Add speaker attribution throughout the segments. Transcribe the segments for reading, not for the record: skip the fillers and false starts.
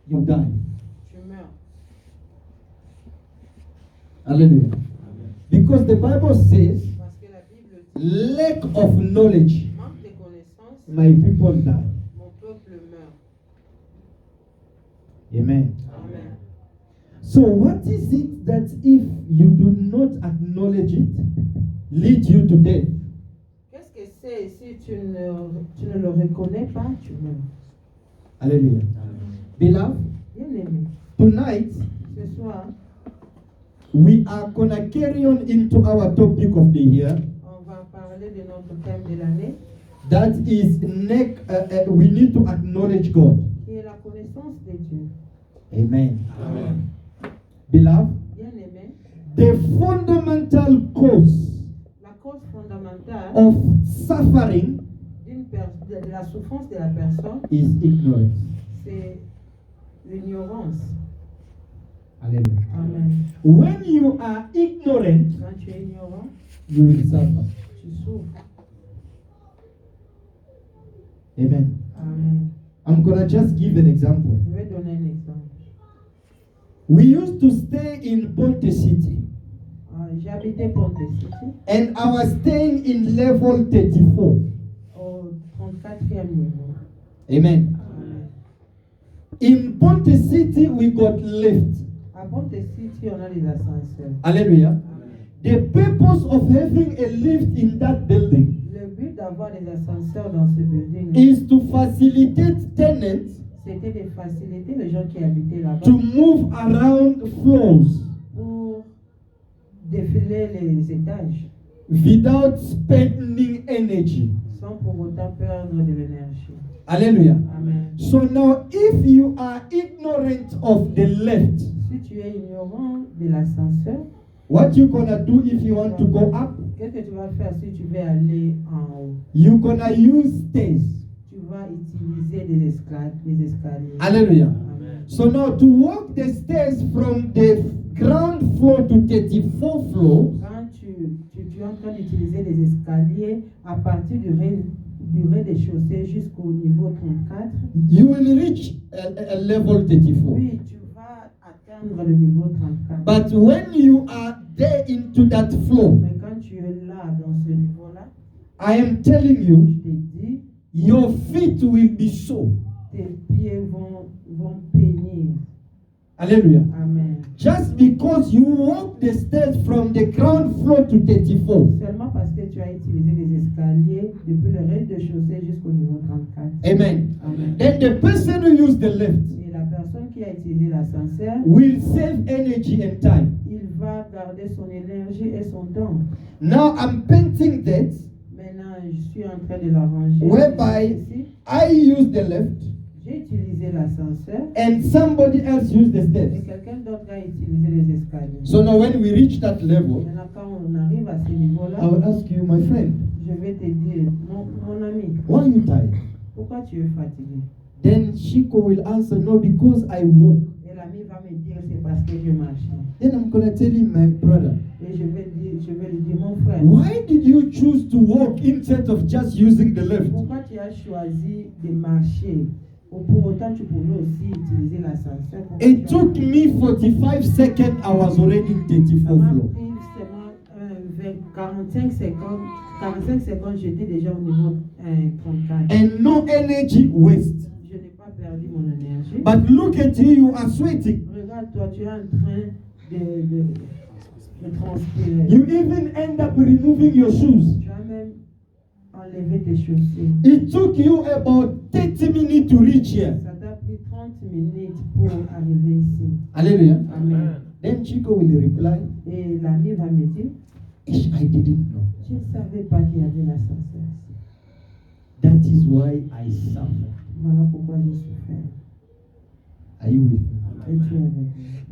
Speaker 1: you die.
Speaker 2: tu meurs.
Speaker 1: Hallelujah. Because the Bible says,
Speaker 2: Parce que la Bible dit,
Speaker 1: lack of knowledge,
Speaker 2: manque de connaissances,
Speaker 1: my people die.
Speaker 2: mon peuple meurt.
Speaker 1: Amen.
Speaker 2: Amen.
Speaker 1: So what is it that if you do not acknowledge it, lead you to death?
Speaker 2: Qu'est-ce que c'est si tu ne le reconnais pas, tu meurs?
Speaker 1: Hallelujah. Beloved,
Speaker 2: Bien-aimé,
Speaker 1: tonight
Speaker 2: ce soir,
Speaker 1: we are gonna carry on into our topic of the year.
Speaker 2: on va parler de notre thème de l'année,
Speaker 1: That is, we need to acknowledge God.
Speaker 2: qui est la connaissance de Dieu.
Speaker 1: Amen.
Speaker 2: Amen.
Speaker 1: Beloved,
Speaker 2: Bien-aimé,
Speaker 1: the fundamental cause
Speaker 2: la cause fondamentale
Speaker 1: of suffering
Speaker 2: de la souffrance de la personne,
Speaker 1: is ignorance.
Speaker 2: c'est l'ignorance.
Speaker 1: Hallelujah.
Speaker 2: Amen.
Speaker 1: When you are ignorant,
Speaker 2: Quand tu es ignorant,
Speaker 1: you will suffer.
Speaker 2: tu souffres.
Speaker 1: Amen.
Speaker 2: Amen.
Speaker 1: I'm gonna just give an example.
Speaker 2: Je vais donner un exemple.
Speaker 1: We used to stay in Ponte City,
Speaker 2: J'ai habité Ponte City,
Speaker 1: and I was staying in level 34.
Speaker 2: au 34e niveau.
Speaker 1: Amen.
Speaker 2: Amen.
Speaker 1: In Ponte City, we got lift.
Speaker 2: À Ponte City, on a des ascenseurs.
Speaker 1: Hallelujah.
Speaker 2: Amen.
Speaker 1: The purpose of having a lift in that building
Speaker 2: Le but d'avoir des ascenseurs dans ce building,
Speaker 1: is to facilitate tenants
Speaker 2: c'était de faciliter les gens qui habitaient là-bas
Speaker 1: to move around floors
Speaker 2: pour défiler les étages
Speaker 1: without spending energy.
Speaker 2: sans pour autant perdre de l'énergie.
Speaker 1: Hallelujah.
Speaker 2: Amen.
Speaker 1: So now, if you are ignorant of the lift,
Speaker 2: Si tu es ignorant de l'ascenseur,
Speaker 1: what you gonna do if you want to go up?
Speaker 2: qu'est-ce que tu vas faire si tu veux aller en haut?
Speaker 1: You gonna use stairs.
Speaker 2: Tu vas utiliser des escaliers.
Speaker 1: Hallelujah.
Speaker 2: Amen.
Speaker 1: So now, to walk the stairs from the ground floor to 34 floor,
Speaker 2: Quand tu es en train d'utiliser les escaliers à partir du rez-de-chaussée jusqu'au niveau 34,
Speaker 1: you will reach a level 34.
Speaker 2: oui, tu vas atteindre le niveau 34.
Speaker 1: But when you are there into that floor,
Speaker 2: Mais quand tu es là, dans ce niveau-là,
Speaker 1: I am telling you,
Speaker 2: je t'ai dit,
Speaker 1: your feet will be sore.
Speaker 2: tes pieds vont pénir.
Speaker 1: Hallelujah.
Speaker 2: Amen.
Speaker 1: Just because you walk the stairs from the ground floor to 34.
Speaker 2: Seulement parce que tu as utilisé les escaliers depuis le rez-de-chaussée jusqu'au niveau 34.
Speaker 1: Amen.
Speaker 2: Amen.
Speaker 1: Then the person who used the lift
Speaker 2: Et la personne qui a utilisé l'ascenseur,
Speaker 1: will save energy and time.
Speaker 2: il va garder son énergie et son temps.
Speaker 1: Now I'm painting that
Speaker 2: Maintenant, je suis en train de l'arranger.
Speaker 1: whereby
Speaker 2: Ici,
Speaker 1: I use the lift
Speaker 2: j'ai utilisé l'ascenseur
Speaker 1: and somebody else used the
Speaker 2: et
Speaker 1: stairs.
Speaker 2: quelqu'un d'autre a utilisé les escaliers.
Speaker 1: So now when we reach that level,
Speaker 2: Maintenant, quand on arrive à ce niveau-là,
Speaker 1: I will ask you, my friend,
Speaker 2: je vais te dire, mon ami,
Speaker 1: why are you tired?
Speaker 2: pourquoi tu es fatigué?
Speaker 1: Then Shiko will answer, no, because I walk.
Speaker 2: Et l'ami va me dire, c'est parce que je marchais.
Speaker 1: Then I'm going to tell him, my brother,
Speaker 2: Et je vais lui dire, mon frère,
Speaker 1: why did you choose to walk instead of just using the lift?
Speaker 2: pourquoi tu as choisi de marcher? Ou pour autant, tu pouvais aussi utiliser l'ascenseur. Pourquoi
Speaker 1: It
Speaker 2: tu as-
Speaker 1: took me 45 seconds. I was already in 34
Speaker 2: Ça m'a
Speaker 1: floor.
Speaker 2: pris seulement 45 secondes. 45 secondes, j'étais déjà au niveau 34.
Speaker 1: And no energy waste.
Speaker 2: Je n'ai pas perdu mon énergie.
Speaker 1: But look at you, you are sweating.
Speaker 2: Regarde-toi, tu es en train de transpirer.
Speaker 1: You even end up removing your shoes.
Speaker 2: Tu as même enlevé tes chaussures.
Speaker 1: It took you about 30 minutes to reach here.
Speaker 2: Ça t'a pris 30 minutes pour arriver ici.
Speaker 1: Hallelujah.
Speaker 2: Amen.
Speaker 1: Then Chico will reply,
Speaker 2: Et l'ami va me dire,
Speaker 1: "Ish, I didn't know.
Speaker 2: je ne savais pas qu'il y avait l'ascenseur ici.
Speaker 1: That is why I suffer."
Speaker 2: Voilà pourquoi j'ai souffert.
Speaker 1: Are you with me?
Speaker 2: Et tu es avec moi.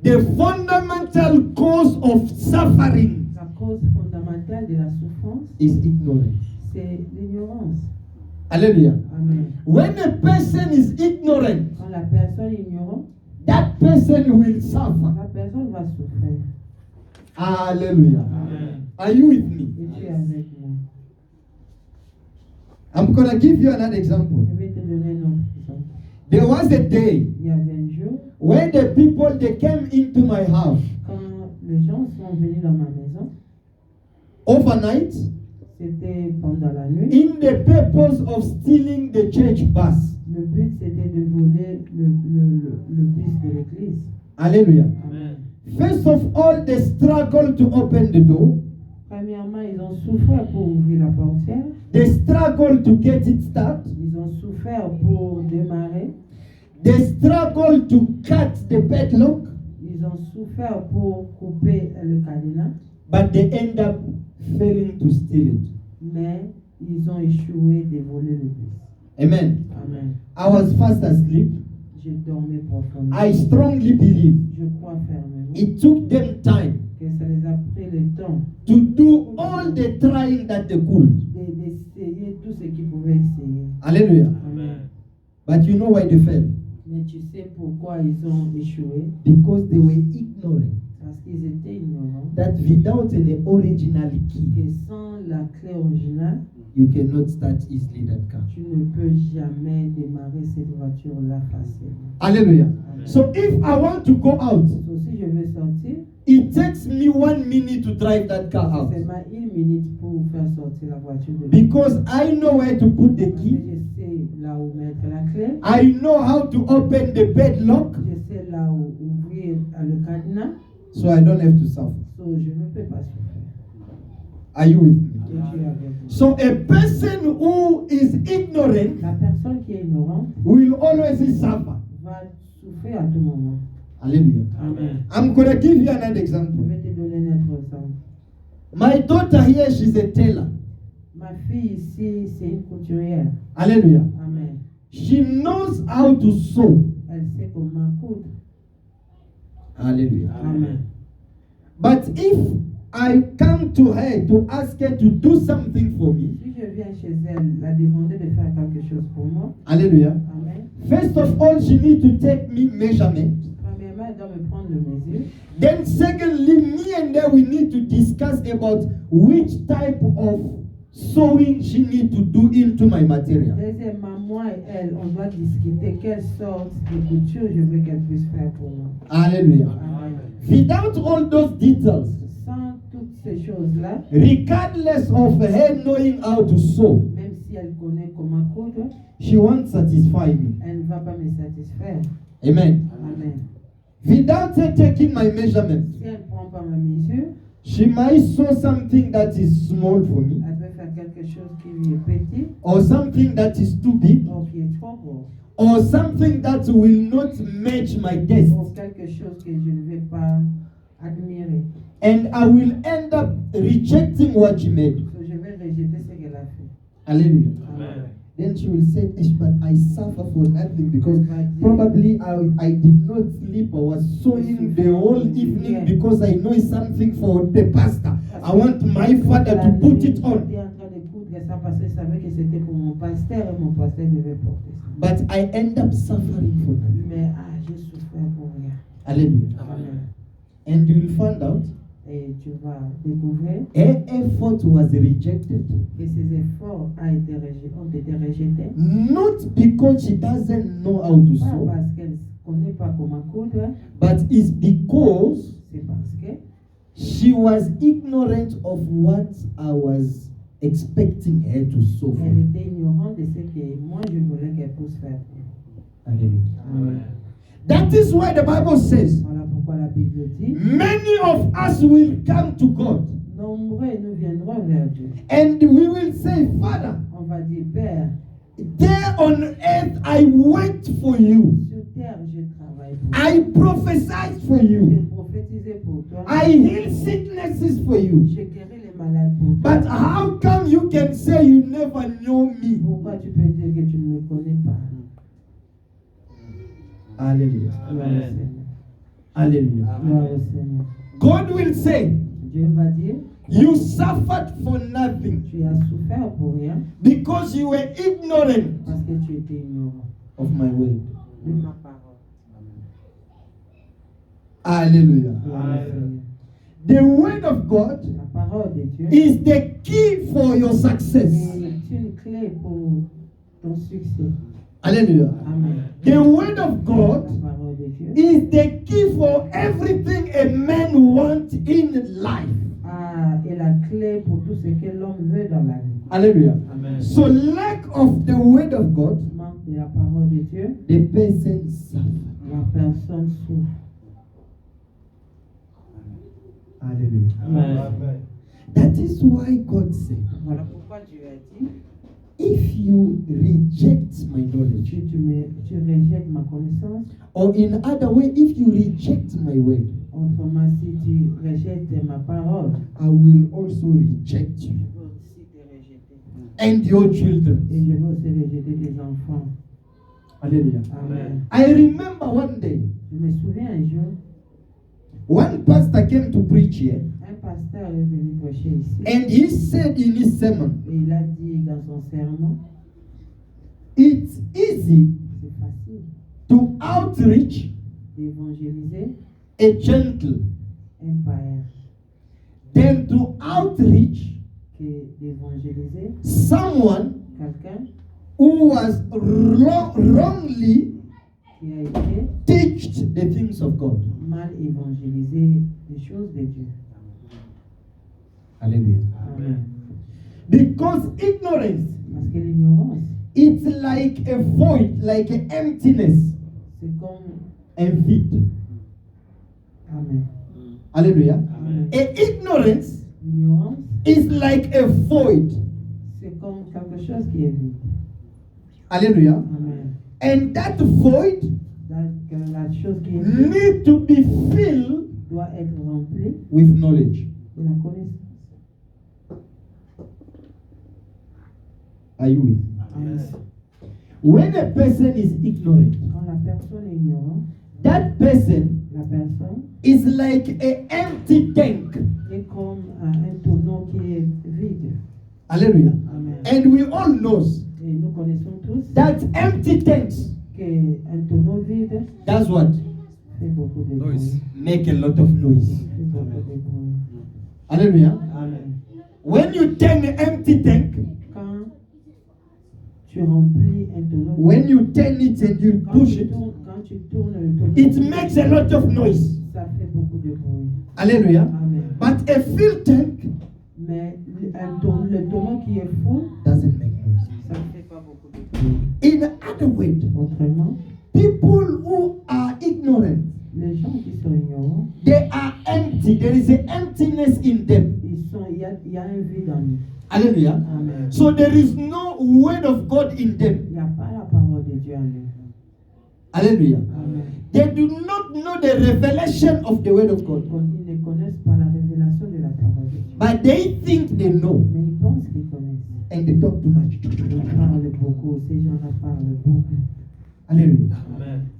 Speaker 1: The fundamental cause of suffering
Speaker 2: La cause fondamentale de la souffrance,
Speaker 1: is ignorance.
Speaker 2: c'est l'ignorance.
Speaker 1: Hallelujah.
Speaker 2: Amen.
Speaker 1: When a person is ignorant,
Speaker 2: Quand la personne ignore,
Speaker 1: that person will suffer.
Speaker 2: la personne va souffrir.
Speaker 1: Hallelujah.
Speaker 2: Amen.
Speaker 1: Are you with me?
Speaker 2: Et tu es avec moi.
Speaker 1: I'm going to give you another example.
Speaker 2: Je vais te donner un autre exemple.
Speaker 1: There was a day
Speaker 2: Il y avait un jour,
Speaker 1: the people they came into my house
Speaker 2: Quand les gens sont venus dans ma maison,
Speaker 1: overnight
Speaker 2: c'était pendant la nuit.
Speaker 1: in the purpose of stealing the church bus.
Speaker 2: Le but, c'était de voler le bus de l'église.
Speaker 1: Hallelujah.
Speaker 2: Amen.
Speaker 1: First of all, they struggled to open the door.
Speaker 2: Premièrement, ils ont souffert pour ouvrir la portière.
Speaker 1: They struggled to get it started.
Speaker 2: Ils ont souffert pour démarrer.
Speaker 1: They struggled to cut the padlock,
Speaker 2: Ils ont souffert pour couper le cadenas.
Speaker 1: but they end up failing to steal it.
Speaker 2: Mais ils ont échoué de voler le bus.
Speaker 1: Amen.
Speaker 2: Amen.
Speaker 1: I was fast asleep.
Speaker 2: J'ai dormi profondément.
Speaker 1: I strongly believe
Speaker 2: Je crois fermement
Speaker 1: it took them time
Speaker 2: que ça les a pris le temps
Speaker 1: to do all the trying that they could.
Speaker 2: d'essayer tout ce qu'ils pouvaient essayer.
Speaker 1: Hallelujah.
Speaker 2: Amen.
Speaker 1: But you know why they failed?
Speaker 2: Mais tu sais pourquoi ils ont échoué?
Speaker 1: Because they were ignorant
Speaker 2: Parce qu'ils étaient ignorants
Speaker 1: that without an original key,
Speaker 2: que sans la clé originale,
Speaker 1: you cannot start easily that car.
Speaker 2: tu ne peux jamais démarrer cette voiture-là facilement.
Speaker 1: Hallelujah.
Speaker 2: Amen.
Speaker 1: So if I want to go out,
Speaker 2: So, si je veux sortir,
Speaker 1: it takes me 1 minute to drive that car
Speaker 2: c'est
Speaker 1: out.
Speaker 2: seulement 1 minute pour faire sortir la voiture de
Speaker 1: Because I know where to put the
Speaker 2: Parce que
Speaker 1: key.
Speaker 2: je sais là où mettre la clé,
Speaker 1: I know how to open the padlock,
Speaker 2: je sais là où ouvrir le cadenas,
Speaker 1: so I don't have to suffer.
Speaker 2: so je ne peux pas souffrir.
Speaker 1: Are you with me?
Speaker 2: Et tu es avec moi.
Speaker 1: So a person who is ignorant
Speaker 2: La personne qui est ignorante
Speaker 1: will always suffer.
Speaker 2: va souffrir à tout moment.
Speaker 1: Hallelujah.
Speaker 2: Amen.
Speaker 1: I'm going to give you another
Speaker 2: Je
Speaker 1: example.
Speaker 2: vais te donner un autre exemple.
Speaker 1: My daughter here, she's a tailor.
Speaker 2: Ma fille ici, c'est une couturière.
Speaker 1: Hallelujah.
Speaker 2: Amen.
Speaker 1: She knows how to sew.
Speaker 2: Elle sait comment coudre.
Speaker 1: Hallelujah.
Speaker 2: Amen.
Speaker 1: But if I come to her to ask her to do something for me,
Speaker 2: Si je viens chez elle, la demander de faire quelque chose pour moi,
Speaker 1: hallelujah.
Speaker 2: Amen.
Speaker 1: First of all, she needs to take me measurement.
Speaker 2: Premièrement, elle doit me prendre le mesure.
Speaker 1: Then secondly, me and her, we need to discuss about which type of sewing she needs to do into my material.
Speaker 2: Deuxièmement, moi et elle, on doit discuter quelle sorte de couture je veux qu'elle puisse faire pour moi.
Speaker 1: Hallelujah.
Speaker 2: Amen.
Speaker 1: Without all those details,
Speaker 2: Sans toutes ces choses-là,
Speaker 1: regardless of her knowing how to sew,
Speaker 2: même si elle connaît comment coudre,
Speaker 1: she won't satisfy me.
Speaker 2: elle ne va pas me satisfaire.
Speaker 1: Amen.
Speaker 2: Amen.
Speaker 1: Without her taking my measurement,
Speaker 2: Si elle ne prend pas ma mesure,
Speaker 1: she might sew something that is small for me,
Speaker 2: elle peut faire quelque chose qui lui est petit
Speaker 1: or something that is too big,
Speaker 2: ou qui est trop gros,
Speaker 1: or something that will not match my taste.
Speaker 2: ou quelque chose que je ne vais pas admirer.
Speaker 1: And I will end up rejecting what she made.
Speaker 2: So, je vais rejeter ce qu'elle a fait.
Speaker 1: Hallelujah.
Speaker 2: Amen.
Speaker 1: Then she will say, "Ish, but I suffer for nothing because probably I did not sleep. I was sewing the whole evening because I know it's something for the pastor. I want my father to put it on.
Speaker 2: J'étais en train de coudre ça parce que je savais que c'était pour mon pasteur et mon pasteur devait porter ça.
Speaker 1: But I end up suffering for nothing."
Speaker 2: Mais j'ai souffert pour rien.
Speaker 1: Hallelujah.
Speaker 2: Amen.
Speaker 1: And you will find out
Speaker 2: Et tu vas découvrir
Speaker 1: her effort was rejected.
Speaker 2: que ses efforts ont été rejetés.
Speaker 1: Not because she doesn't know how to
Speaker 2: Pas
Speaker 1: sew,
Speaker 2: parce qu'elle ne connaît pas comment coudre,
Speaker 1: but it's because
Speaker 2: c'est parce que
Speaker 1: she was ignorant of what I was expecting her to sew for
Speaker 2: elle
Speaker 1: me.
Speaker 2: était ignorante de ce que moi je voulais qu'elle puisse faire.
Speaker 1: Hallelujah.
Speaker 2: Amen.
Speaker 1: That is why the Bible says,
Speaker 2: Voilà pourquoi la Bible dit,
Speaker 1: many of us will come to God
Speaker 2: nombreux nous viendront vers Dieu.
Speaker 1: and we will say, Father,
Speaker 2: On va dire, Père,
Speaker 1: there on earth I worked for you.
Speaker 2: sur terre je travaille pour toi.
Speaker 1: I prophesied for
Speaker 2: J'ai
Speaker 1: you.
Speaker 2: prophétisé pour toi.
Speaker 1: I healed sicknesses for you.
Speaker 2: J'ai guéri les malades pour toi.
Speaker 1: But how come you can say you never know me?
Speaker 2: Pourquoi tu peux dire que tu ne me connais pas?
Speaker 1: Hallelujah.
Speaker 2: Gloire au Seigneur.
Speaker 1: Hallelujah.
Speaker 2: Gloire au Seigneur.
Speaker 1: God will say,
Speaker 2: Dieu va dire,
Speaker 1: you suffered for nothing
Speaker 2: tu as souffert pour rien
Speaker 1: because you were ignorant
Speaker 2: parce que tu étais ignorant
Speaker 1: of my word.
Speaker 2: de ma parole.
Speaker 1: Hallelujah.
Speaker 2: Gloire au Seigneur.
Speaker 1: The word of God
Speaker 2: La parole de Dieu
Speaker 1: is the key for your success.
Speaker 2: est une clé pour ton succès.
Speaker 1: Hallelujah.
Speaker 2: Amen.
Speaker 1: The word of God
Speaker 2: La parole de Dieu
Speaker 1: is is the key for everything a man wants in life.
Speaker 2: est la clé pour tout ce que l'homme veut dans la vie.
Speaker 1: Hallelujah.
Speaker 3: Amen.
Speaker 1: So lack of the word of God,
Speaker 2: Manque de la parole de Dieu,
Speaker 1: the person suffers.
Speaker 2: la personne souffre.
Speaker 1: Hallelujah.
Speaker 3: Amen.
Speaker 1: That is why God said,
Speaker 2: Voilà pourquoi Dieu a dit,
Speaker 1: if you reject my knowledge,
Speaker 2: tu rejettes ma connaissance,
Speaker 1: or in other way, if you reject my word,
Speaker 2: autrement si tu rejettes ma parole,
Speaker 1: I will also reject you
Speaker 2: je veux aussi te rejeter.
Speaker 1: and your children.
Speaker 2: Et je veux aussi rejeter tes enfants.
Speaker 1: Hallelujah.
Speaker 2: Amen.
Speaker 1: I remember one day,
Speaker 2: Je me souviens un jour,
Speaker 1: one pastor came to preach here,
Speaker 2: un pasteur est venu prêcher ici.
Speaker 1: and he said in his sermon,
Speaker 2: Et il a dit dans son sermon,
Speaker 1: it's easy
Speaker 2: c'est facile
Speaker 1: to outreach
Speaker 2: d'évangéliser
Speaker 1: a gentle
Speaker 2: un païen
Speaker 1: than to outreach
Speaker 2: que d'évangéliser
Speaker 1: someone
Speaker 2: quelqu'un
Speaker 1: who was wrongly
Speaker 2: qui a été
Speaker 1: teached the things of God.
Speaker 2: mal évangélisé les choses de Dieu.
Speaker 1: Hallelujah.
Speaker 2: Amen.
Speaker 1: Because ignorance,
Speaker 2: Parce que l'ignorance,
Speaker 1: it's like a void, like an emptiness
Speaker 2: c'est comme...
Speaker 1: and vide.
Speaker 2: Amen.
Speaker 1: Hallelujah.
Speaker 2: Amen.
Speaker 1: And ignorance
Speaker 2: L'ignorance,
Speaker 1: is like a void.
Speaker 2: c'est comme quelque chose qui est vide.
Speaker 1: Hallelujah.
Speaker 2: Amen.
Speaker 1: And that void
Speaker 2: Donc, la chose qui est vide
Speaker 1: need to be filled
Speaker 2: doit être remplie
Speaker 1: with knowledge.
Speaker 2: de la connaissance.
Speaker 1: Are you with me?
Speaker 2: Amen.
Speaker 1: When a person is ignorant,
Speaker 2: Quand la personne est ignorante,
Speaker 1: that person
Speaker 2: la personne
Speaker 1: is like an empty tank.
Speaker 2: est comme un tonneau qui est vide.
Speaker 1: Hallelujah.
Speaker 2: Amen.
Speaker 1: And we all know
Speaker 2: Et nous connaissons tous
Speaker 1: that empty tanks
Speaker 2: qu'un tonneau vide
Speaker 1: does what?
Speaker 2: fait beaucoup de bruit.
Speaker 3: Noise.
Speaker 1: Make a lot of noise.
Speaker 2: Fait beaucoup de bruit.
Speaker 1: Hallelujah.
Speaker 2: Amen.
Speaker 1: When you turn an empty tank,
Speaker 2: Quand tu remplis un tonneau,
Speaker 1: when you turn it and you push it,
Speaker 2: quand tu tournes le tonneau,
Speaker 1: it makes a lot of noise.
Speaker 2: ça fait beaucoup de bruit.
Speaker 1: Hallelujah.
Speaker 2: Amen.
Speaker 1: But a filled tank
Speaker 2: Mais le tonneau qui est fou,
Speaker 1: doesn't make noise.
Speaker 2: ça ne fait pas beaucoup de bruit.
Speaker 1: In other words,
Speaker 2: Autrement,
Speaker 1: people who are ignorant,
Speaker 2: les gens qui sont ignorants,
Speaker 1: they are empty. There is an emptiness in them.
Speaker 2: il y a un vide en eux.
Speaker 1: Hallelujah.
Speaker 2: Amen.
Speaker 1: So there is no word of God in them.
Speaker 2: Il n'y a pas la parole de Dieu en eux.
Speaker 1: Hallelujah.
Speaker 2: Amen.
Speaker 1: They do not know the revelation of the word of God.
Speaker 2: Ils ne connaissent pas la révélation de la parole de Dieu.
Speaker 1: But they think they know.
Speaker 2: Mais ils pensent qu'ils connaissent.
Speaker 1: And they talk too much.
Speaker 2: Ils parlent beaucoup. Ces gens-là parlent beaucoup.
Speaker 1: Hallelujah.
Speaker 3: Amen.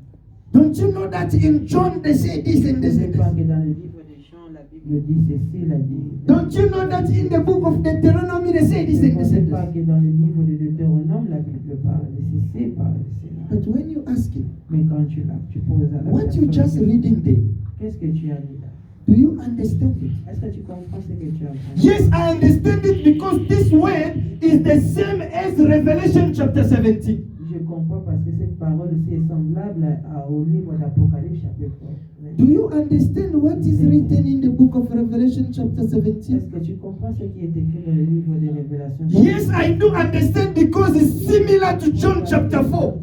Speaker 1: Don't you know that in John they say this and
Speaker 2: Je
Speaker 1: this
Speaker 2: ne sais
Speaker 1: and
Speaker 2: pas
Speaker 1: this?
Speaker 2: que dans le livre des Jean, la Bible dit ceci, la dit.
Speaker 1: Don't you know that in the book of Deuteronomy they say this
Speaker 2: Je
Speaker 1: and
Speaker 2: ne
Speaker 1: this
Speaker 2: sais
Speaker 1: and
Speaker 2: pas
Speaker 1: this?
Speaker 2: que dans le livre de Deutéronome, la Bible parle de ceci, parle de cela.
Speaker 1: But when you ask him,
Speaker 2: Mais quand tu poses à la
Speaker 1: what you
Speaker 2: personne,
Speaker 1: just reading there,
Speaker 2: qu'est-ce que tu as dit là?
Speaker 1: do you understand it?
Speaker 2: Est-ce que tu comprends ce que tu as dit?
Speaker 1: Yes, I understand it because this word is the same as Revelation chapter 17.
Speaker 2: Je comprends parce que cette parole aussi est semblable au livre d'Apocalypse chapitre 20.
Speaker 1: Do you understand what is written in the book of Revelation chapter 17?
Speaker 2: Est-ce que tu comprends ce qui est écrit dans le livre des Révélations?
Speaker 1: Yes, I do understand because it's similar to John chapter 4.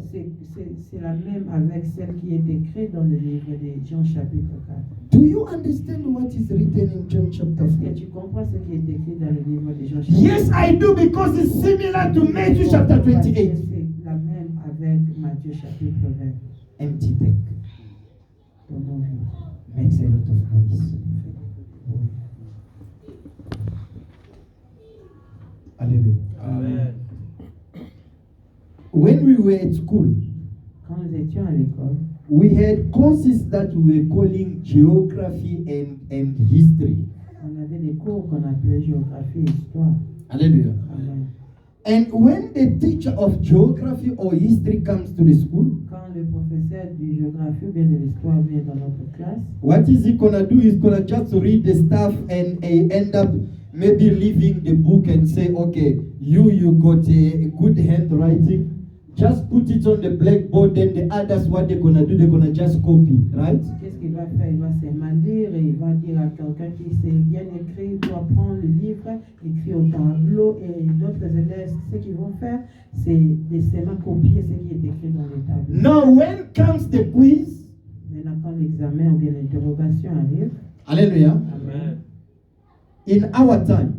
Speaker 2: C'est la même avec celle qui est écrite dans le livre de Jean chapitre 4.
Speaker 1: Do you understand what is written in John chapter
Speaker 2: Est-ce que
Speaker 1: 4?
Speaker 2: tu comprends ce qui est écrit dans le livre de Jean chapitre 4?
Speaker 1: Yes, I do because it's similar to Matthew chapter 28.
Speaker 2: C'est la même avec Matthieu chapitre 20.
Speaker 1: Empty tank
Speaker 2: Ton nom vide.
Speaker 1: makes a lot of noise. Hallelujah.
Speaker 3: Amen.
Speaker 1: When we were at school,
Speaker 2: Quand nous étions à l'école,
Speaker 1: we had courses that we were calling geography and history.
Speaker 2: on avait des cours qu'on appelait géographie et histoire.
Speaker 1: Hallelujah.
Speaker 2: Amen.
Speaker 1: And when the teacher of geography or history comes to the school,
Speaker 2: Quand le professeur de géographie ou bien de l'histoire vient dans notre classe,
Speaker 1: what is he gonna do? He's gonna just read the stuff and end up maybe leaving the book and say, okay, you got a good handwriting. just put it on the blackboard, then the others, what they're gonna do, they're gonna just copy, right?
Speaker 2: Qu'est-ce qu'il va faire? Il va seulement lire et il va dire à quelqu'un qui sait bien écrire, il doit prendre le livre, écrire au tableau, et d'autres élèves, ce qu'ils vont faire, c'est de seulement copier ce qui est écrit dans les tableaux.
Speaker 1: Now, when comes the quiz,
Speaker 2: Maintenant, quand l'examen ou bien l'interrogation arrive,
Speaker 1: hallelujah,
Speaker 2: Amen.
Speaker 1: in our time,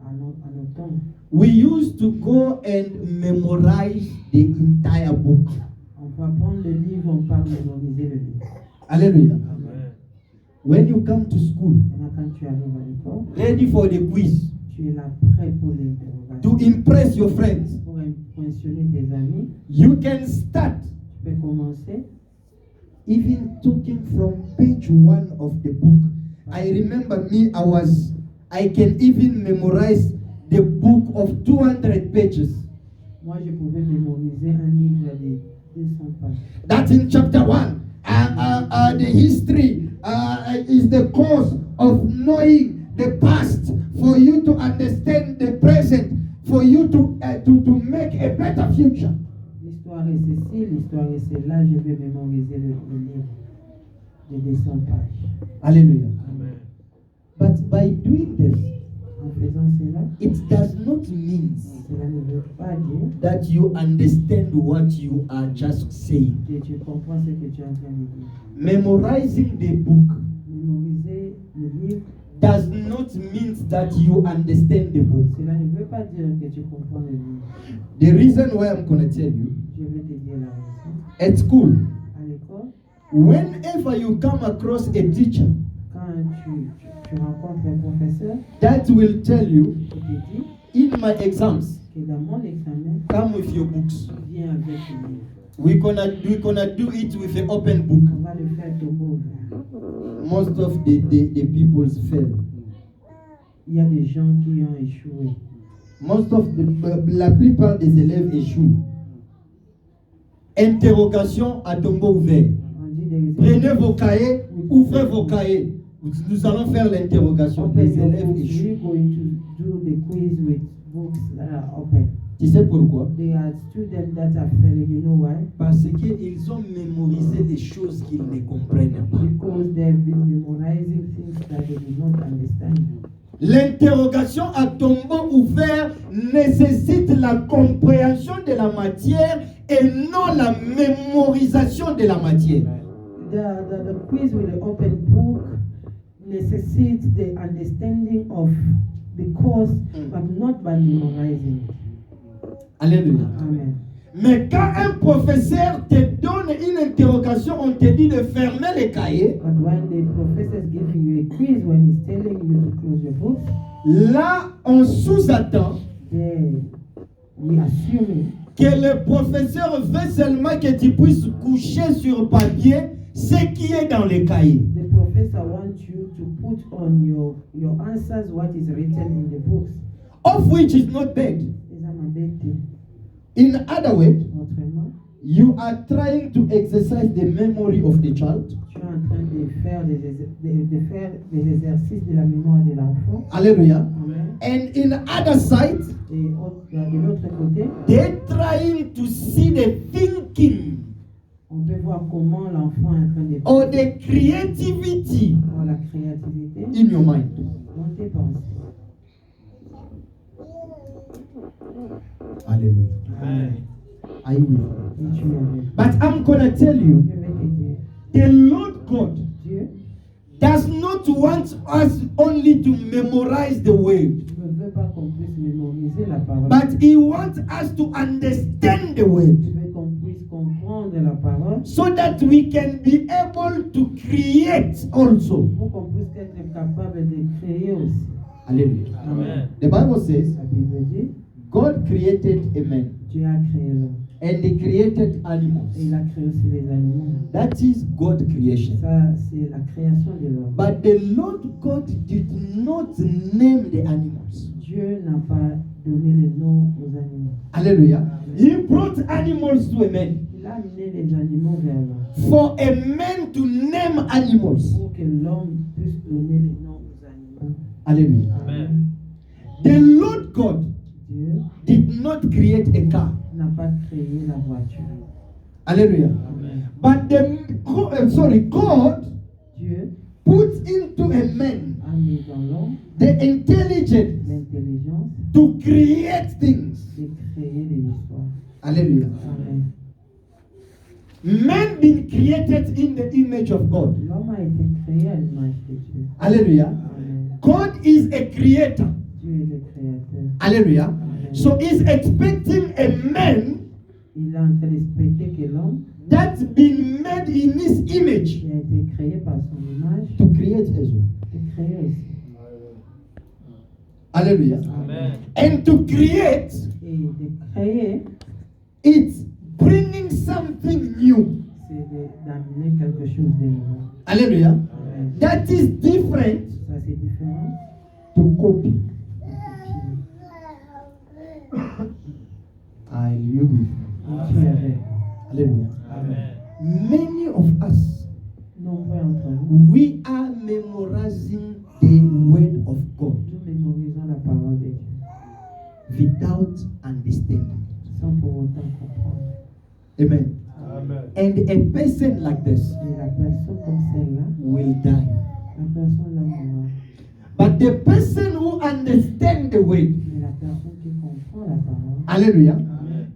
Speaker 2: À nos temps,
Speaker 1: we used to go and memorize the entire book.
Speaker 2: on va prendre le livre, on part mémoriser le livre.
Speaker 1: Hallelujah.
Speaker 2: Amen.
Speaker 1: When you come to school,
Speaker 2: Maintenant, quand tu arrives à l'école,
Speaker 1: ready for the quiz,
Speaker 2: tu es là prêt pour l'interrogation.
Speaker 1: to impress your friends,
Speaker 2: Pour impressionner tes amis,
Speaker 1: you can start
Speaker 2: tu peux commencer.
Speaker 1: even talking from page 1 of the book. I remember I can even memorize the book of 200 pages.
Speaker 2: Moi, je pouvais mémoriser un livre de 200 pages.
Speaker 1: That in chapter 1, the history is the cause of knowing the past, for you to understand the present, for you to make a better future.
Speaker 2: L'histoire est ceci, l'histoire est celle-là. Je vais mémoriser le livre de 200 pages.
Speaker 1: Hallelujah.
Speaker 2: Amen.
Speaker 1: But by doing this,
Speaker 2: En faisant cela,
Speaker 1: it does not mean
Speaker 2: cela ne veut pas dire
Speaker 1: that you understand what you are just saying.
Speaker 2: que tu comprends ce que tu es en train de dire.
Speaker 1: Memorizing the book
Speaker 2: Mémoriser le livre,
Speaker 1: does not mean that you understand the book.
Speaker 2: cela ne veut pas dire que tu comprends le livre.
Speaker 1: The reason why I'm going to tell you,
Speaker 2: Je vais te dire la raison.
Speaker 1: at school,
Speaker 2: À l'école,
Speaker 1: whenever you come across a teacher
Speaker 2: quand tu rencontres un professeur
Speaker 1: that will tell you,
Speaker 2: qui te dit
Speaker 1: in my exams,
Speaker 2: que dans mon examen,
Speaker 1: come with your books.
Speaker 2: viens avec le livre.
Speaker 1: We're gonna do it with an open book.
Speaker 2: On va le faire tombeau ouvert.
Speaker 1: Most of the people fail.
Speaker 2: Il y a des gens qui ont échoué.
Speaker 1: La plupart des élèves échouent. Interrogation à tombeau ouvert.
Speaker 2: On dit des
Speaker 1: Prenez vos cahiers, ouvrez vos cahiers. Nous allons faire l'interrogation. Les élèves échouent.
Speaker 2: We're going to do the quiz with books that are open.
Speaker 1: Tu sais pourquoi?
Speaker 2: They are students that are failing. You know why?
Speaker 1: Parce qu'ils ont mémorisé des choses qu'ils ne comprennent pas.
Speaker 2: Because they've been memorizing things that they do not understand.
Speaker 1: L'interrogation à tombeau ouvert nécessite la compréhension de la matière et non la mémorisation de la matière.
Speaker 2: The quiz with the open book necessitates the understanding of the course, but not by memorizing.
Speaker 1: Alléluia.
Speaker 2: Amen.
Speaker 1: Mais quand un professeur te donne une interrogation, on te dit de fermer les cahiers.
Speaker 2: But when the professor is giving you a quiz, when he's telling you to close your books,
Speaker 1: Là, on sous-attend
Speaker 2: then we assuming
Speaker 1: que le professeur veut seulement que tu puisses coucher sur papier ce qui est dans les cahiers.
Speaker 2: the professor wants you to put on your answers what is written in the books.
Speaker 1: Of which is not bad.
Speaker 2: Les amabete.
Speaker 1: In other words,
Speaker 2: Autrement,
Speaker 1: you are trying to exercise the memory of the child.
Speaker 2: tu es en train de faire des exercices de la mémoire de l'enfant.
Speaker 1: Hallelujah.
Speaker 2: Amen.
Speaker 1: And in other side,
Speaker 2: Et de l'autre côté,
Speaker 1: they're trying to see the thinking
Speaker 2: on peut voir comment l'enfant est en train de
Speaker 1: or the creativity
Speaker 2: avoir la créativité
Speaker 1: in your mind.
Speaker 2: dans tes pensées.
Speaker 1: Hallelujah.
Speaker 2: Amen.
Speaker 1: I will.
Speaker 2: Et tu es avec.
Speaker 1: But I'm gonna tell you,
Speaker 2: Je vais te dire,
Speaker 1: the Lord God
Speaker 2: Dieu
Speaker 1: does not want us only to memorize the word,
Speaker 2: ne veut pas qu'on puisse mémoriser la parole.
Speaker 1: but He wants us to understand the word
Speaker 2: Il veut qu'on puisse comprendre la parole
Speaker 1: so that we can be able to create also.
Speaker 2: pour qu'on puisse être capable de créer aussi.
Speaker 1: Hallelujah.
Speaker 2: Amen.
Speaker 1: The Bible says
Speaker 2: La Bible dit,
Speaker 1: God created a man
Speaker 2: Dieu a créé l'homme.
Speaker 1: and He created animals.
Speaker 2: Et il a créé aussi les animaux.
Speaker 1: That is God creation.
Speaker 2: Ça, c'est la création de l'homme.
Speaker 1: But the Lord God did not name the animals.
Speaker 2: Dieu n'a pas donné les noms aux animaux.
Speaker 1: Hallelujah. He brought animals to a man.
Speaker 2: Il a amené les animaux vers l'homme
Speaker 1: For a man to name animals.
Speaker 2: pour que l'homme puisse donner les noms aux animaux.
Speaker 1: Hallelujah.
Speaker 2: Amen.
Speaker 1: The Lord God
Speaker 2: Dieu
Speaker 1: did not create a car.
Speaker 2: n'a pas créé la voiture.
Speaker 1: Hallelujah.
Speaker 2: Amen.
Speaker 1: But God
Speaker 2: Dieu
Speaker 1: put into a man
Speaker 2: a mis dans l'homme
Speaker 1: the intelligence
Speaker 2: l'intelligence
Speaker 1: to create things.
Speaker 2: de créer des histoires.
Speaker 1: Hallelujah.
Speaker 2: Amen.
Speaker 1: Man been created in the image of God.
Speaker 2: L'homme a été créé à l'image de Dieu.
Speaker 1: Hallelujah.
Speaker 2: Amen.
Speaker 1: God is a creator.
Speaker 2: Dieu est le créateur.
Speaker 1: Hallelujah.
Speaker 2: Amen.
Speaker 1: So he's expecting a man
Speaker 2: Il est en train d'expecter que l'homme
Speaker 1: that's been made in his image
Speaker 2: qui a été créé par son image
Speaker 1: to create as well.
Speaker 2: de créer aussi.
Speaker 1: Hallelujah.
Speaker 2: Amen.
Speaker 1: And to create,
Speaker 2: Et de créer,
Speaker 1: it's bringing something new.
Speaker 2: c'est d'amener quelque chose de nouveau.
Speaker 1: Hallelujah.
Speaker 2: Amen.
Speaker 1: That is different
Speaker 2: Ça, c'est différent
Speaker 1: to copy.
Speaker 2: de copier.
Speaker 1: I live with.
Speaker 2: Et tu es avec.
Speaker 1: Hallelujah.
Speaker 2: Amen.
Speaker 1: Many of us,
Speaker 2: Nombreux d'entre nous,
Speaker 1: we are memorizing the word of God
Speaker 2: nous mémorisons la parole de Dieu
Speaker 1: without understanding.
Speaker 2: sans pour autant comprendre.
Speaker 1: Amen.
Speaker 3: Amen.
Speaker 1: And a person like this
Speaker 2: Et la personne comme celle-là,
Speaker 1: will die.
Speaker 2: la personne là mourra.
Speaker 1: But the person who understands the word,
Speaker 2: Mais la personne qui comprend la parole,
Speaker 1: hallelujah,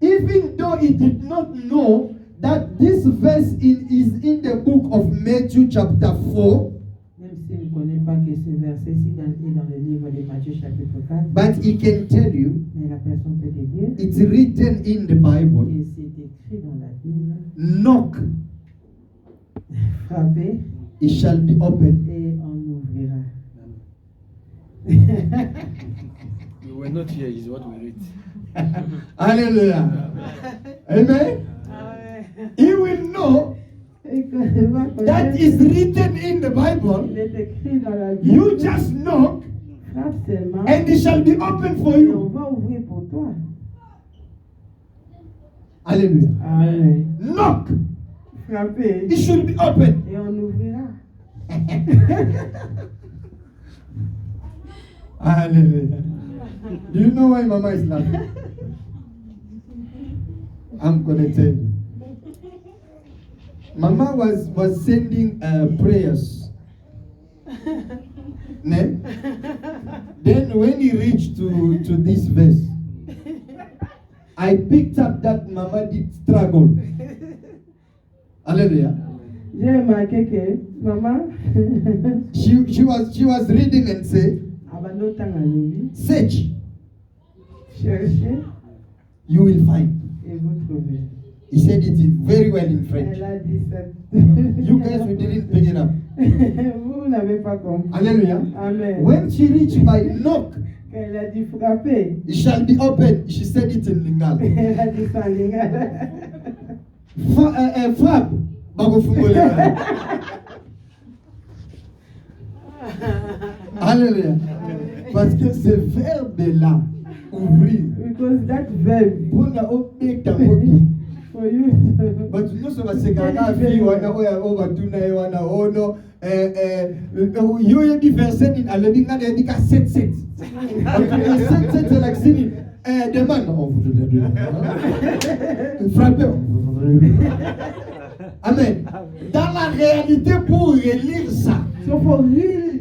Speaker 1: even though he did not know that this verse is in the book of Matthew chapter 4,
Speaker 2: même s'il ne connaît pas que ce verset-ci est dans le livre de Matthieu chapitre 4,
Speaker 1: but he can tell you
Speaker 2: mais la personne peut te dire
Speaker 1: it's written in the Bible.
Speaker 2: que c'est écrit dans la Bible,
Speaker 1: Knock,
Speaker 2: frappez
Speaker 1: it shall be opened.
Speaker 2: et on ouvrira.
Speaker 3: We were not here, is what we read.
Speaker 1: Hallelujah. Amen. He will know
Speaker 2: Et quand il va
Speaker 1: that
Speaker 2: connaître,
Speaker 1: is written in the Bible.
Speaker 2: il est écrit dans la Bible,
Speaker 1: You just knock
Speaker 2: frappe seulement
Speaker 1: and it shall be open for
Speaker 2: et on
Speaker 1: you.
Speaker 2: va ouvrir pour toi.
Speaker 1: Hallelujah.
Speaker 2: Amen.
Speaker 1: Knock,
Speaker 2: Frappez
Speaker 1: it should be open.
Speaker 2: et on ouvrira.
Speaker 1: Hallelujah. Do you know why Mama is laughing? I'm gonna tell you. Mama was sending prayers. Ne? Then when he reached to this verse, I picked up that Mama did struggle. Hallelujah.
Speaker 2: J'ai remarqué que maman,
Speaker 1: She was reading and said,
Speaker 2: abandonne tant à lui,
Speaker 1: search,
Speaker 2: cherchez
Speaker 1: you will find.
Speaker 2: et vous trouvez.
Speaker 1: He said it very well in French.
Speaker 2: Elle a dit ça.
Speaker 1: You guys, we didn't pick it up.
Speaker 2: Vous n'avez pas compris.
Speaker 1: Hallelujah.
Speaker 2: Amen.
Speaker 1: When she reached by knock,
Speaker 2: Quand elle a dit frapper,
Speaker 1: it shall be open. She said it in Lingala.
Speaker 2: elle a dit ça en lingala.
Speaker 1: Frappe. Bagofungolera. Alléluia. Parce que ce verbe-là, ouvrir,
Speaker 2: Because that verb
Speaker 1: pour la ouvrir ta moto.
Speaker 2: for you.
Speaker 1: But you know, so basekana fi wana oya over tuna wana ono yo di verset in already ngane edika set. Set like singing the man frappé. Amen. Dans la réalité, pour relire ça,
Speaker 2: So for real,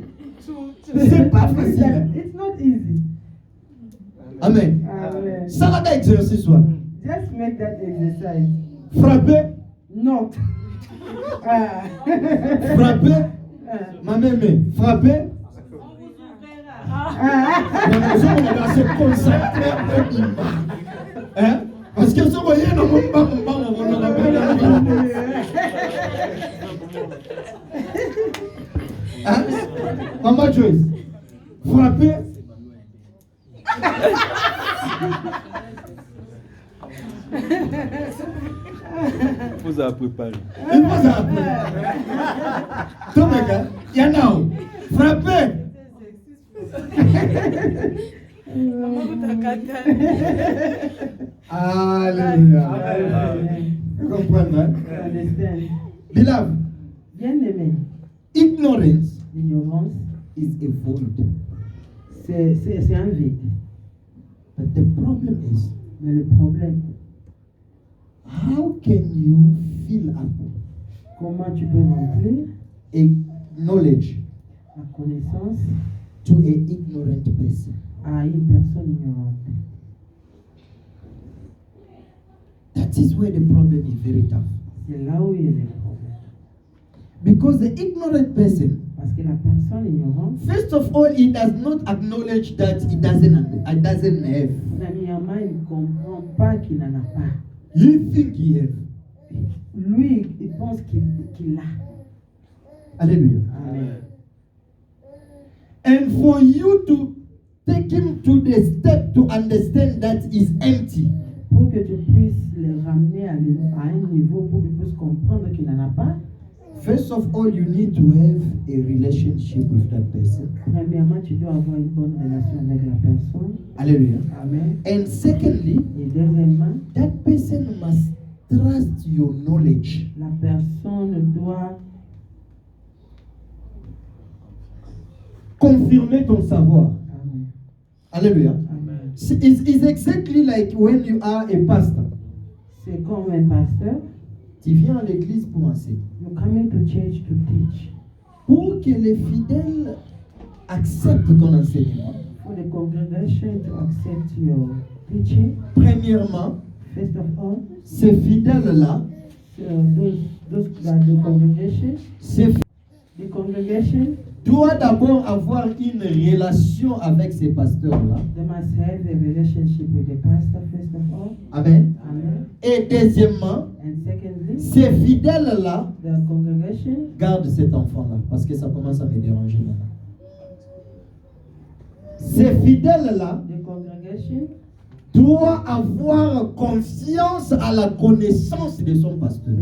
Speaker 1: c'est pas facile.
Speaker 2: it's not easy.
Speaker 1: Amen.
Speaker 2: Amen.
Speaker 1: Ça va être exercice, soit.
Speaker 2: Just make that exercise.
Speaker 1: Frapper,
Speaker 2: Knock. Ah.
Speaker 1: frapper, ma mémé, frapper.
Speaker 2: Ah.
Speaker 1: On va se concentrer au imam. Hein? Parce que si vous voyez, on hein? Maman Joyce, frapper.
Speaker 3: Vous avez préparé.
Speaker 1: Il faut ça. Tout le gars, il y en a où? Frapper. Alléluia. Vous comprenez, hein?
Speaker 2: Understand?
Speaker 1: Beloved,
Speaker 2: Bien-aimé,
Speaker 1: ignorance
Speaker 2: l'ignorance,
Speaker 1: is a void.
Speaker 2: c'est un vide.
Speaker 1: But the problem is,
Speaker 2: Mais le problème,
Speaker 1: How can you fill up
Speaker 2: Comment tu peux remplir
Speaker 1: a knowledge
Speaker 2: la connaissance
Speaker 1: to an ignorant person?
Speaker 2: à une personne ignorante?
Speaker 1: That is where the problem is very tough.
Speaker 2: C'est là où il y a des problèmes.
Speaker 1: Because the ignorant person,
Speaker 2: Parce que la personne ignorante,
Speaker 1: first of all, he does not acknowledge that he doesn't have.
Speaker 2: premièrement, il ne comprend pas qu'il n'en a pas.
Speaker 1: He think he have.
Speaker 2: Lui, il pense qu'il a.
Speaker 1: Hallelujah.
Speaker 2: Amen.
Speaker 1: And for you to take him to the step to understand that is empty,
Speaker 2: Pour que tu puisses le ramener à un niveau pour qu'il puisse comprendre qu'il n'en a pas,
Speaker 1: first of all, you need to have a relationship with that person.
Speaker 2: premièrement, tu dois avoir une bonne relation avec la personne.
Speaker 1: Hallelujah.
Speaker 2: Amen.
Speaker 1: And secondly,
Speaker 2: Et deuxièmement,
Speaker 1: that person must trust your knowledge.
Speaker 2: la personne doit
Speaker 1: Confirmer ton savoir.
Speaker 2: Amen.
Speaker 1: Hallelujah.
Speaker 2: Amen.
Speaker 1: It's exactly like when you are a pastor.
Speaker 2: C'est comme un pasteur.
Speaker 1: Tu viens à l'église pour enseigner.
Speaker 2: You're coming to church to teach.
Speaker 1: Pour que les fidèles acceptent ton enseignement,
Speaker 2: For the congregation to accept your teaching,
Speaker 1: premièrement,
Speaker 2: first of all,
Speaker 1: ces fidèles-là,
Speaker 2: those that the congregation
Speaker 1: doit d'abord avoir une relation avec ces pasteurs-là.
Speaker 2: they must have a relationship with the pastor first of all.
Speaker 1: Amen.
Speaker 2: Amen.
Speaker 1: Et deuxièmement,
Speaker 2: And secondly,
Speaker 1: ces fidèles-là
Speaker 2: the congregation
Speaker 1: gardent cet enfant-là parce que ça commence à me déranger maintenant. Ces fidèles-là
Speaker 2: the congregation
Speaker 1: doivent avoir confiance à la connaissance de son pasteur.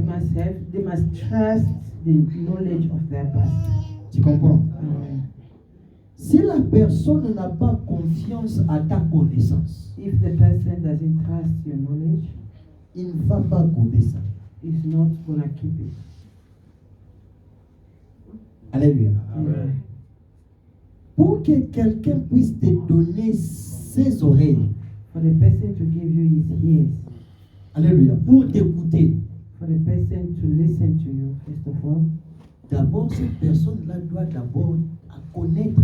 Speaker 2: they must trust the knowledge of their pastor.
Speaker 1: Tu comprends?
Speaker 2: Amen.
Speaker 1: Si la personne n'a pas confiance à ta connaissance,
Speaker 2: If the person doesn't trust your knowledge,
Speaker 1: il ne va pas gober ça.
Speaker 2: he's not gonna keep it.
Speaker 1: Alléluia.
Speaker 2: Amen.
Speaker 1: Pour que quelqu'un puisse te donner ses oreilles,
Speaker 2: For the person to give you his ears,
Speaker 1: alléluia, pour t'écouter,
Speaker 2: for the person to listen to you, first of all,
Speaker 1: d'abord cette personne-là doit d'abord connaître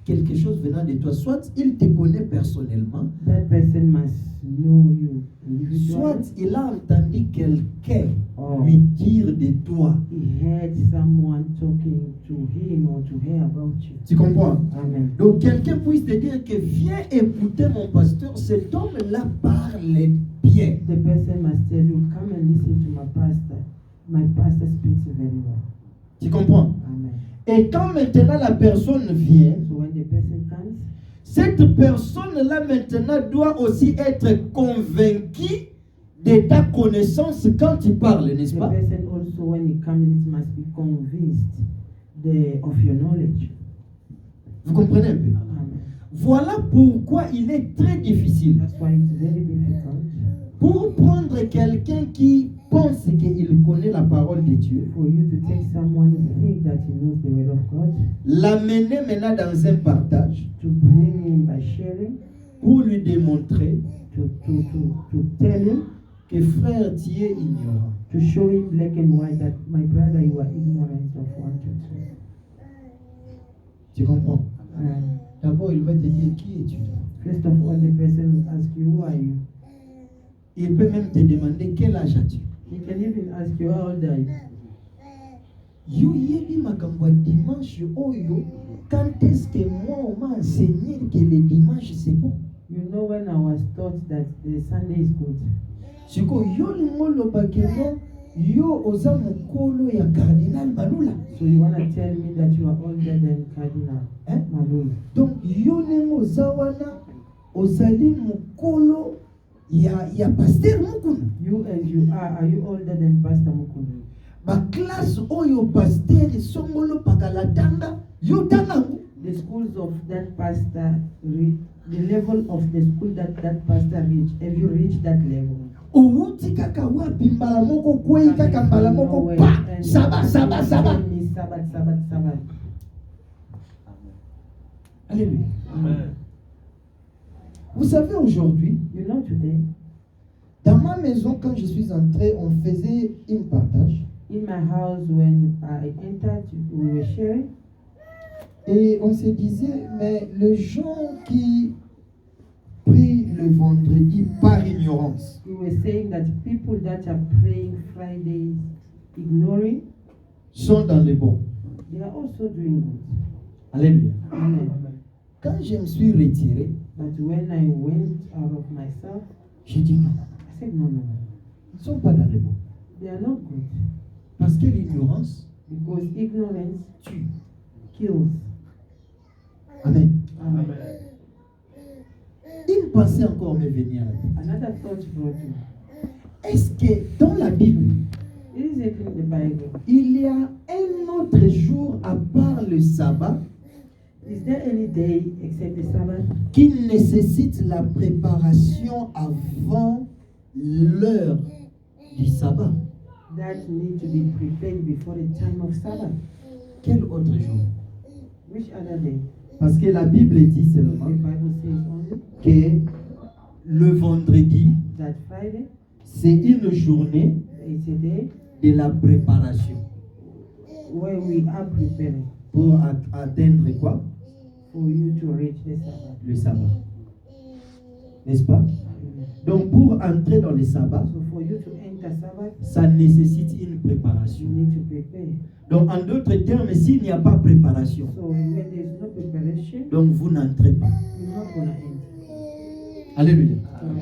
Speaker 1: quelque chose venant de toi. Soit il te connaît personnellement,
Speaker 2: that person must know you
Speaker 1: soit
Speaker 2: individually.
Speaker 1: il a entendu quelqu'un
Speaker 2: Oh.
Speaker 1: lui dire de toi.
Speaker 2: He heard someone talking to him or to her about you.
Speaker 1: Tu comprends?
Speaker 2: Amen.
Speaker 1: Donc quelqu'un puisse te dire que viens écouter mon pasteur, cet homme-là parle bien.
Speaker 2: The person must tell you, come and listen to my pastor. My pastor speaks very well.
Speaker 1: Tu comprends?
Speaker 2: Amen.
Speaker 1: Et quand maintenant la personne vient,
Speaker 2: So when the person comes,
Speaker 1: cette personne-là maintenant doit aussi être convaincue de ta connaissance quand tu parles, n'est-ce
Speaker 2: the
Speaker 1: pas?
Speaker 2: person also, when he comes, he must be convinced of your knowledge.
Speaker 1: Vous comprenez un peu?
Speaker 2: Amen.
Speaker 1: Voilà pourquoi il est très difficile
Speaker 2: That's why it's very difficult
Speaker 1: pour prendre quelqu'un qui pense qu'il connaît la parole de Dieu,
Speaker 2: for you to take someone who thinks that he knows the word of God,
Speaker 1: l'amener maintenant dans un partage
Speaker 2: to bring him by sharing,
Speaker 1: pour lui démontrer
Speaker 2: to tell him,
Speaker 1: que frère, tu es ignorant.
Speaker 2: to show him black and white that my brother, you are ignorant of 1, 2, 3.
Speaker 1: Tu comprends?
Speaker 2: And
Speaker 1: D'abord, il va te dire qui es-tu.
Speaker 2: first of all, the person will ask you, who are you?
Speaker 1: Il peut même te demander quel âge as-tu.
Speaker 2: He can even ask you, how old are you?
Speaker 1: Yo yebi makambo ya dimanche oyo, quand est-ce que moi on m'a enseigné que le dimanche c'est bon?
Speaker 2: You know when I was taught that the Sunday is good.
Speaker 1: Siko yo lingolo bakeno yo oza mokolo ya cardinal Malula.
Speaker 2: So you want to tell me that you are older than Cardinal Malulu?
Speaker 1: Donc yo nengo oza wana ozali mokolo ya pasteur mukuna.
Speaker 2: You as you are you older than Pastor Mukunu?
Speaker 1: Ba classe oyo pasteur songolo pakalatanga yo tangango.
Speaker 2: The schools of that pastor, the level of the school that pastor reached, have you reached that level?
Speaker 1: Outi kaka wapi mbala moko kwei kaka mbala moko pa saba.
Speaker 2: Sabbath.
Speaker 1: Alléluia. Vous savez aujourd'hui,
Speaker 2: You know today,
Speaker 1: Dans ma maison, quand je suis entré, on faisait une partage.
Speaker 2: In my house, when I entered, we were sharing.
Speaker 1: Et on se disait, mais les gens qui prient le vendredi par ignorance,
Speaker 2: We were saying that people that are praying Fridays, ignoring,
Speaker 1: sont dans le bon.
Speaker 2: they are also doing good.
Speaker 1: Alléluia.
Speaker 2: Amen.
Speaker 1: Quand je me suis retiré,
Speaker 2: But when I went out of myself,
Speaker 1: j'ai dit non,
Speaker 2: I said, no.
Speaker 1: ils ne sont pas dans le bon.
Speaker 2: They are not good.
Speaker 1: Parce que l'ignorance
Speaker 2: Because ignorance
Speaker 1: tue.
Speaker 2: kills.
Speaker 1: Amen.
Speaker 2: Amen.
Speaker 1: Une pensée encore m'est venue à la tête.
Speaker 2: Another thought brought me.
Speaker 1: Est-ce que dans la Bible,
Speaker 2: It is in the Bible.
Speaker 1: il y a un autre jour à part le sabbat
Speaker 2: Is there any day except the Sabbath
Speaker 1: qui nécessite la préparation avant l'heure du sabbat?
Speaker 2: that need to be prepared before the time of Sabbath?
Speaker 1: Quel autre jour?
Speaker 2: Which other day?
Speaker 1: Parce que la Bible dit
Speaker 2: The
Speaker 1: seulement
Speaker 2: Bible says only
Speaker 1: que le vendredi,
Speaker 2: that Friday
Speaker 1: c'est une journée
Speaker 2: is a day
Speaker 1: de la préparation
Speaker 2: where we are preparing
Speaker 1: pour atteindre quoi?
Speaker 2: for you to reach the Sabbath.
Speaker 1: Le sabbat. N'est-ce pas? Donc pour entrer dans le sabbat,
Speaker 2: So for you to enter Sabbath,
Speaker 1: ça nécessite une
Speaker 2: you
Speaker 1: préparation.
Speaker 2: need to prepare.
Speaker 1: Donc en d'autres termes, s'il n'y a pas préparation,
Speaker 2: So when there is no preparation,
Speaker 1: donc vous n'entrez pas.
Speaker 2: you're not going to enter.
Speaker 1: Alléluia.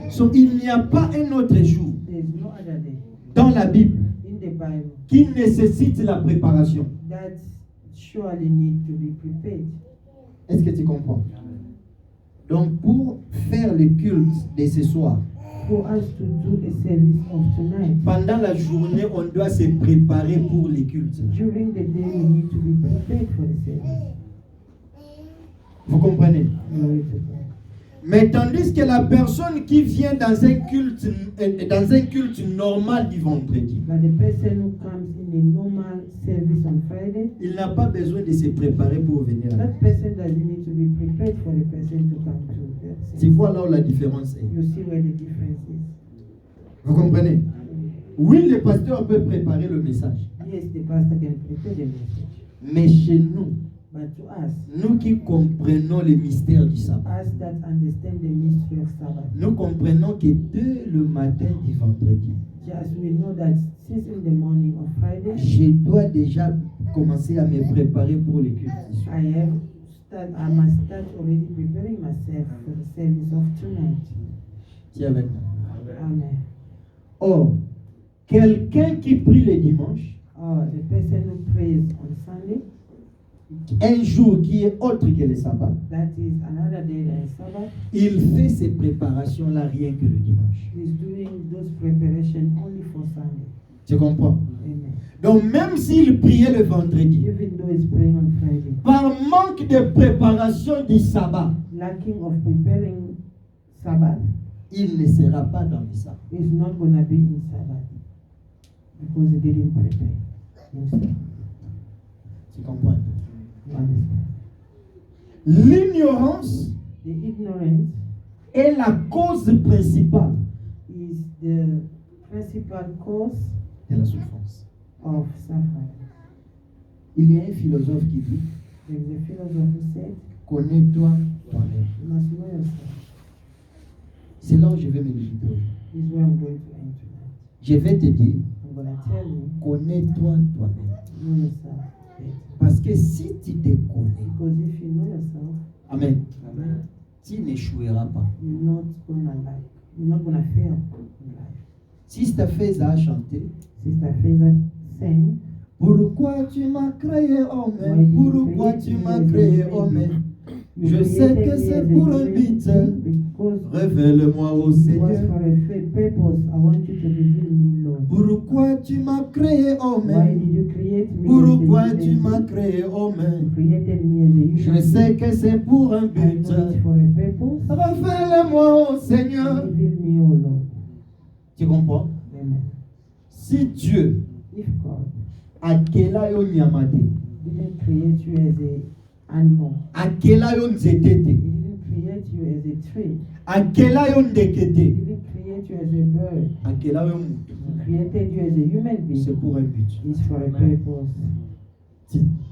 Speaker 1: So, il n'y a pas un autre jour
Speaker 2: There is no other day
Speaker 1: dans la Bible
Speaker 2: in the Bible
Speaker 1: qui nécessite la préparation.
Speaker 2: that surely need to be prepared.
Speaker 1: Est-ce que tu comprends? Donc pour faire le culte de ce soir,
Speaker 2: For us to do the service of tonight,
Speaker 1: pendant la journée, on doit se préparer pour le culte.
Speaker 2: during the day we need to be prepared for the service.
Speaker 1: Vous comprenez?
Speaker 2: Glory to God.
Speaker 1: Mais tandis que la personne qui vient dans un culte normal du vendredi,
Speaker 2: But the person who comes in a normal service on Friday,
Speaker 1: il n'a pas besoin de se préparer pour venir à la
Speaker 2: that person doesn't need to be prepared for the person to come to the
Speaker 1: Tu
Speaker 2: service.
Speaker 1: vois là où la différence est.
Speaker 2: You see where the difference is.
Speaker 1: Vous comprenez? Oui, le pasteur peut préparer le message.
Speaker 2: Yes, the pastor can prepare the message.
Speaker 1: Mais chez nous,
Speaker 2: But to us,
Speaker 1: nous qui comprenons le mystère du sabbat,
Speaker 2: us that understand the mystery of Sabbath,
Speaker 1: nous comprenons que dès le matin du vendredi,
Speaker 2: just we know that since in the morning of Friday,
Speaker 1: je dois déjà commencer à me préparer pour le culte.
Speaker 2: I must start already preparing myself for the service of tonight.
Speaker 1: Tu es avec moi?
Speaker 2: Amen.
Speaker 1: Or, quelqu'un qui prie le dimanche,
Speaker 2: The person who prays on Sunday,
Speaker 1: un jour qui est autre que le sabbat,
Speaker 2: that is another day than Sabbath,
Speaker 1: il fait ces préparations-là rien que le dimanche.
Speaker 2: is doing those preparations only for Sunday.
Speaker 1: Tu comprends?
Speaker 2: Amen.
Speaker 1: Donc même s'il priait le vendredi,
Speaker 2: Even though he's praying on Friday,
Speaker 1: par manque de préparation du sabbat,
Speaker 2: lacking of preparing Sabbath,
Speaker 1: il ne sera pas dans le sabbat.
Speaker 2: is not going to be in Sabbath because he didn't prepare himself.
Speaker 1: Tu comprends?
Speaker 2: You understand?
Speaker 1: L'ignorance
Speaker 2: The ignorance
Speaker 1: est la cause principale
Speaker 2: is the principal cause
Speaker 1: de la souffrance.
Speaker 2: of suffering.
Speaker 1: Il y a un philosophe qui dit,
Speaker 2: There is a philosopher who said,
Speaker 1: connais-toi toi-même.
Speaker 2: you must know yourself.
Speaker 1: C'est là où je vais me limiter.
Speaker 2: This is where I'm going to end tonight.
Speaker 1: Je vais te dire,
Speaker 2: I'm going to tell you,
Speaker 1: connais-toi toi-même.
Speaker 2: know yourself better.
Speaker 1: Parce que si tu te connais,
Speaker 2: Because if you know yourself,
Speaker 1: amen,
Speaker 2: Amen,
Speaker 1: tu n'échoueras pas.
Speaker 2: you're not going to you're not going to fail in life.
Speaker 1: Sister Feza a chanté,
Speaker 2: Sister Feza sang,
Speaker 1: pourquoi tu m'as créé homme? Pourquoi tu m'as créé homme? Je sais que c'est pour un but. Révèle-moi au
Speaker 2: It was
Speaker 1: Seigneur.
Speaker 2: for a purpose. I want you to reveal me, Lord.
Speaker 1: Pourquoi tu m'as créé homme?
Speaker 2: Why did you create me?
Speaker 1: Pourquoi
Speaker 2: as a
Speaker 1: tu
Speaker 2: human
Speaker 1: m'as
Speaker 2: being?
Speaker 1: créé homme?
Speaker 2: You created me as a human
Speaker 1: Je
Speaker 2: being.
Speaker 1: sais que c'est pour un
Speaker 2: I
Speaker 1: but.
Speaker 2: know it's for a purpose.
Speaker 1: Révèle-moi au Seigneur.
Speaker 2: Reveal me, O Lord.
Speaker 1: Tu comprends?
Speaker 2: Amen.
Speaker 1: Si Dieu
Speaker 2: If God
Speaker 1: akela yo nyamate,
Speaker 2: didn't create you as an animal,
Speaker 1: akela yo
Speaker 2: He
Speaker 1: nzetete,
Speaker 2: didn't create you as a tree,
Speaker 1: akela yo
Speaker 2: He
Speaker 1: ndekete,
Speaker 2: didn't create you as a bird.
Speaker 1: akela we
Speaker 2: He
Speaker 1: mutu.
Speaker 2: created you as a human being.
Speaker 1: C'est pour un but.
Speaker 2: It's for a purpose.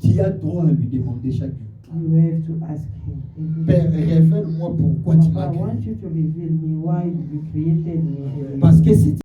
Speaker 1: Tu as droit à lui demander chaque jour.
Speaker 2: You have to ask him. every
Speaker 1: Père,
Speaker 2: day.
Speaker 1: révèle-moi pourquoi tu m'as
Speaker 2: Papa, I want
Speaker 1: créé.
Speaker 2: you to reveal me why you created me.
Speaker 1: Parce que si